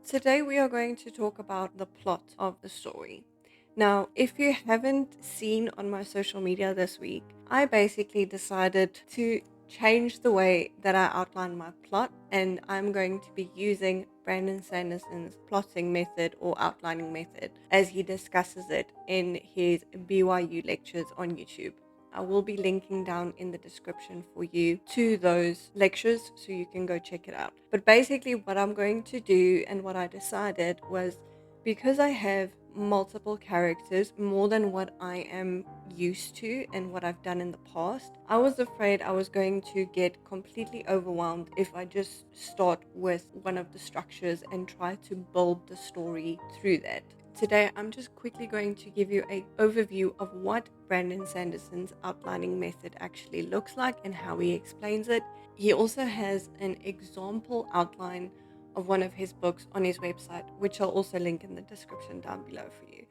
Today we are going to talk about the plot of the story. Now, if you haven't seen on my social media this week, I basically decided to change the way that I outline my plot, and I'm going to be using Brandon Sanderson's plotting method or outlining method as he discusses it in his BYU lectures on YouTube. I will be linking down in the description for you to those lectures so you can go check it out. But basically, what I'm going to do and what I decided was, because I have multiple characters, more than what I am used to and what I've done in the past, I was afraid I was going to get completely overwhelmed if I just start with one of the structures and try to build the story through that. Today, I'm just quickly going to give you an overview of what Brandon Sanderson's outlining method actually looks like and how he explains it. He also has an example outline of one of his books on his website, which I'll also link in the description down below for you.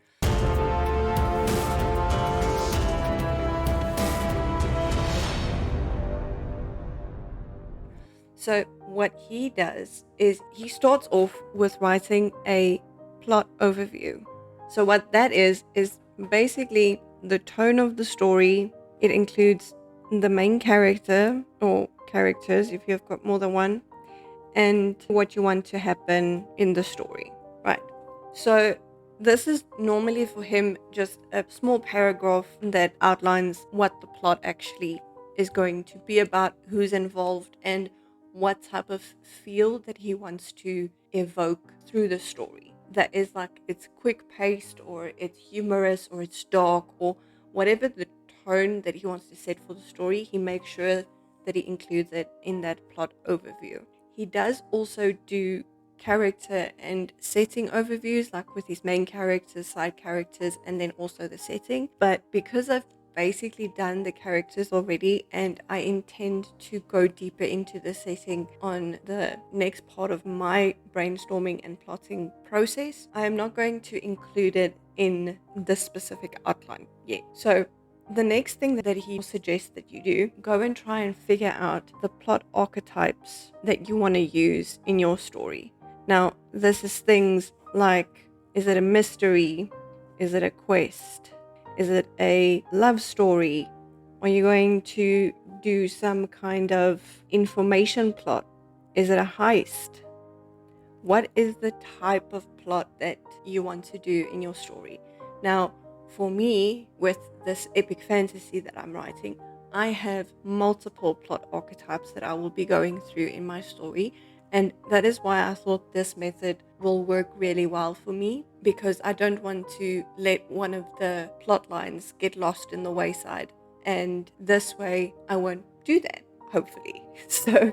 So, what he does is he starts off with writing a plot overview. So, what that is basically the tone of the story. It includes the main character or characters if you've got more than one, and what you want to happen in the story, right? So, this is normally for him just a small paragraph that outlines what the plot actually is going to be about, who's involved, and what type of feel that he wants to evoke through the story. That is like it's quick paced, or it's humorous, or it's dark, or whatever the tone that he wants to set for the story, he makes sure that he includes it in that plot overview. He does also do character and setting overviews, like with his main characters, side characters, and then also the setting. But because I've basically done the characters already and I intend to go deeper into the setting on the next part of my brainstorming and plotting process, I am not going to include it in the specific outline yet. So the next thing that he suggests that you do, go and try and figure out the plot archetypes that you want to use in your story. Now, this is things like, is it a mystery? Is it a quest? Is it a love story? Are you going to do some kind of information plot? Is it a heist? What is the type of plot that you want to do in your story? Now, for me, with this epic fantasy that I'm writing, I have multiple plot archetypes that I will be going through in my story. And that is why I thought this method will work really well for me, because I don't want to let one of the plot lines get lost in the wayside. And this way, I won't do that, hopefully. So,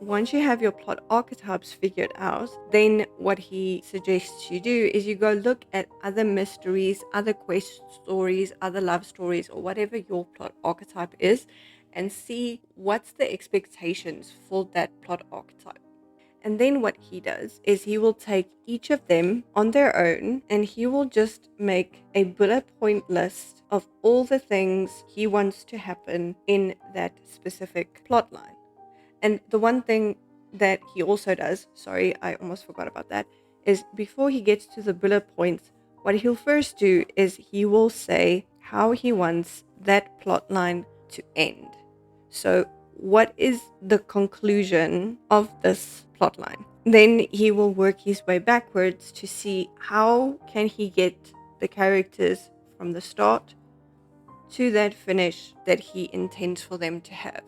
once you have your plot archetypes figured out, then what he suggests you do is you go look at other mysteries, other quest stories, other love stories, or whatever your plot archetype is, and see what's the expectations for that plot archetype. And then what he does is he will take each of them on their own and he will just make a bullet point list of all the things he wants to happen in that specific plot line. And the one thing that he also does, sorry, I almost forgot about that, is before he gets to the bullet points, what he'll first do is he will say how he wants that plot line to end. So, what is the conclusion of this plot line? Then he will work his way backwards to see how can he get the characters from the start to that finish that he intends for them to have.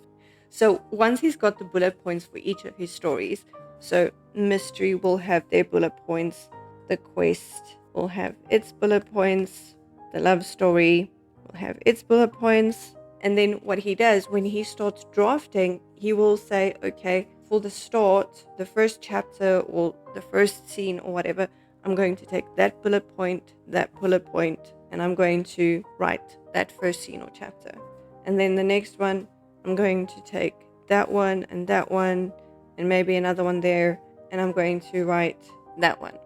So once he's got the bullet points for each of his stories, so mystery will have their bullet points, the quest will have its bullet points, the love story will have its bullet points, and then what he does when he starts drafting, he will say, okay, for the start, the first chapter or the first scene or whatever, I'm going to take that bullet point, and I'm going to write that first scene or chapter. And then the next one, I'm going to take that one, and maybe another one there, and I'm going to write that one.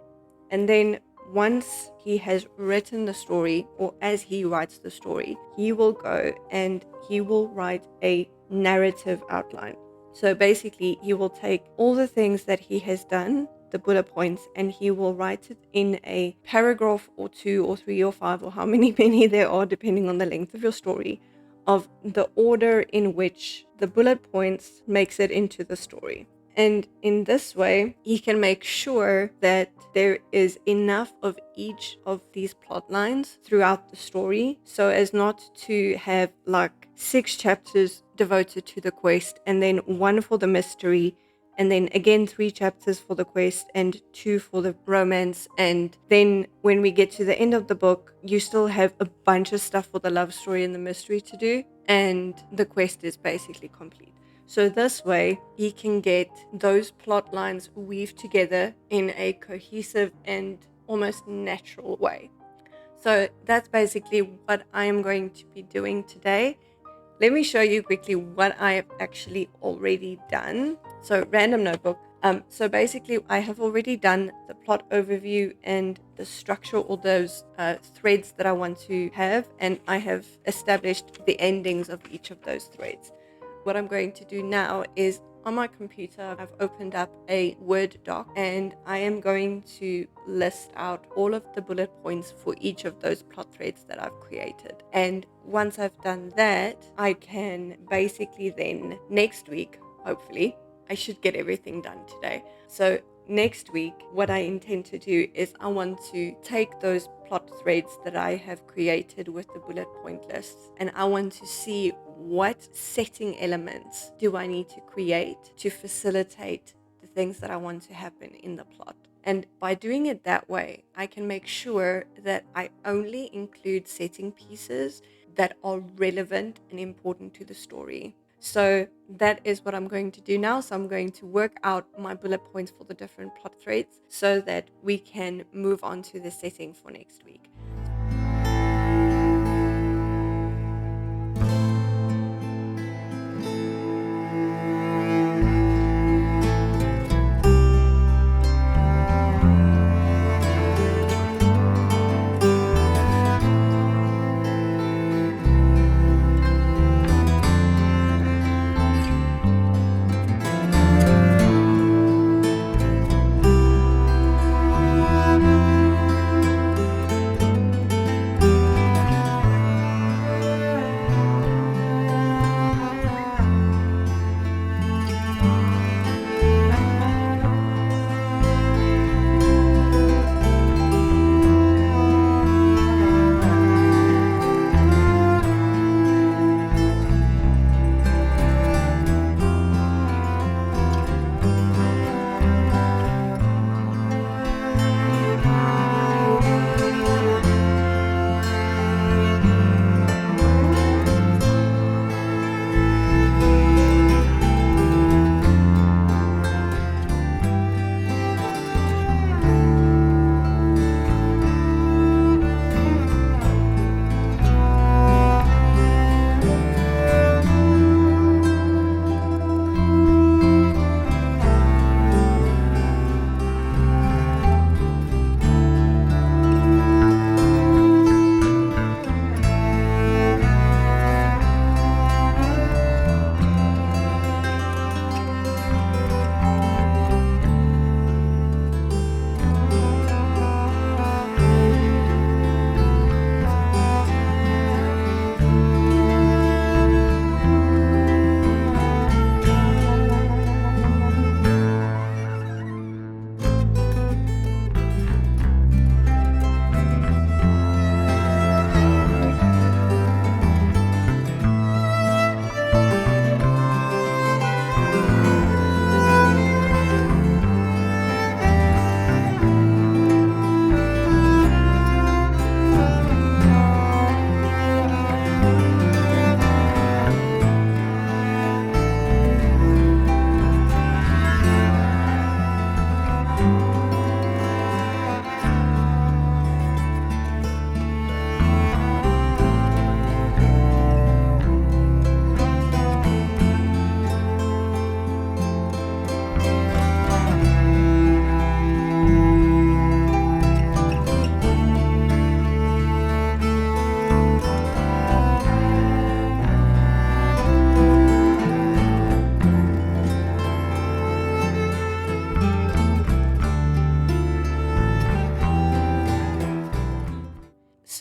And then once he has written the story, or as he writes the story, he will go and he will write a narrative outline. So basically, he will take all the things that he has done the bullet points, and he will write it in a paragraph or 2 or 3 or 5 or how many there are, depending on the length of your story, of the order in which the bullet points makes it into the story. And in this way, he can make sure that there is enough of each of these plot lines throughout the story, so as not to have like 6 chapters devoted to the quest and then 1 for the mystery, and then again 3 chapters for the quest and 2 for the romance. And then when we get to the end of the book, you still have a bunch of stuff for the love story and the mystery to do, and the quest is basically complete. So this way, he can get those plot lines weaved together in a cohesive and almost natural way. So that's basically what I am going to be doing today. Let me show you quickly what I have actually already done. So random notebook. So basically, I have already done the plot overview and the structure, or those threads that I want to have, and I have established the endings of each of those threads. What I'm going to do now is, on my computer, I've opened up a Word doc, and I am going to list out all of the bullet points for each of those plot threads that I've created. And once I've done that, I can basically then next week, hopefully, I should get everything done today. So next week, what I intend to do is I want to take those plot threads that I have created with the bullet point lists, and I want to see what setting elements do I need to create to facilitate the things that I want to happen in the plot. And by doing it that way, I can make sure that I only include setting pieces that are relevant and important to the story. So that is what I'm going to do now. So I'm going to work out my bullet points for the different plot threads so that we can move on to the setting for next week.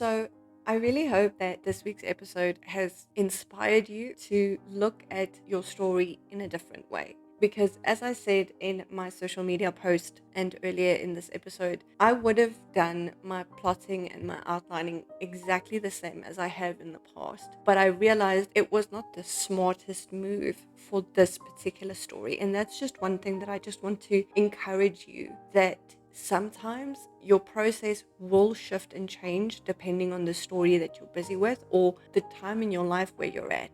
So I really hope that this week's episode has inspired you to look at your story in a different way. Because as I said in my social media post and earlier in this episode, I would have done my plotting and my outlining exactly the same as I have in the past. But I realized it was not the smartest move for this particular story. And that's just one thing that I just want to encourage you, that sometimes your process will shift and change depending on the story that you're busy with or the time in your life where you're at.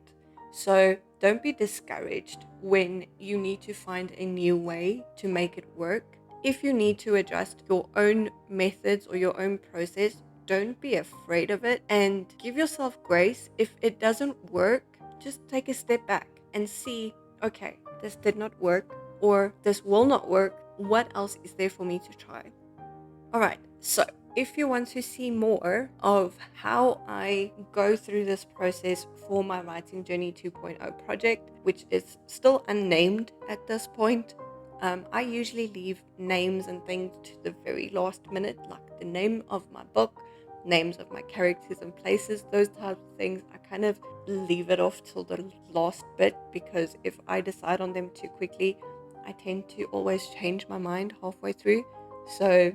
So don't be discouraged when you need to find a new way to make it work. If you need to adjust your own methods or your own process, don't be afraid of it and give yourself grace. If it doesn't work, just take a step back and see, okay, this did not work or this will not work. What else is there for me to try? All right, so if you want to see more of how I go through this process for my Writing Journey 2.0 project, which is still unnamed at this point, I usually leave names and things to the very last minute, like the name of my book, names of my characters and places, those types of things. I kind of leave it off till the last bit, because if I decide on them too quickly, I tend to always change my mind halfway through. So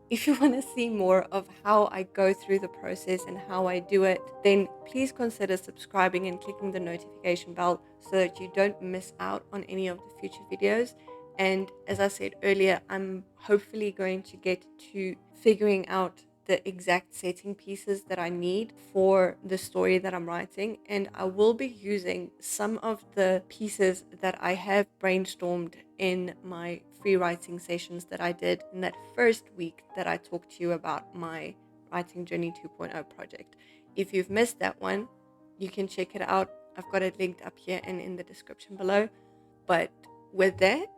if you want to see more of how I go through the process and how I do it, then please consider subscribing and clicking the notification bell so that you don't miss out on any of the future videos. And as I said earlier, I'm hopefully going to get to figuring out the exact setting pieces that I need for the story that I'm writing. And I will be using some of the pieces that I have brainstormed in my free writing sessions that I did in that first week that I talked to you about my Writing Journey 2.0 project. If you've missed that one, you can check it out. I've got it linked up here and in the description below. But with that,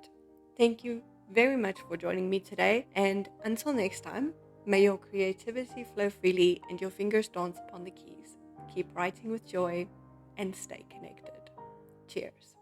thank you very much for joining me today. And until next time, may your creativity flow freely and your fingers dance upon the keys. Keep writing with joy and stay connected. Cheers.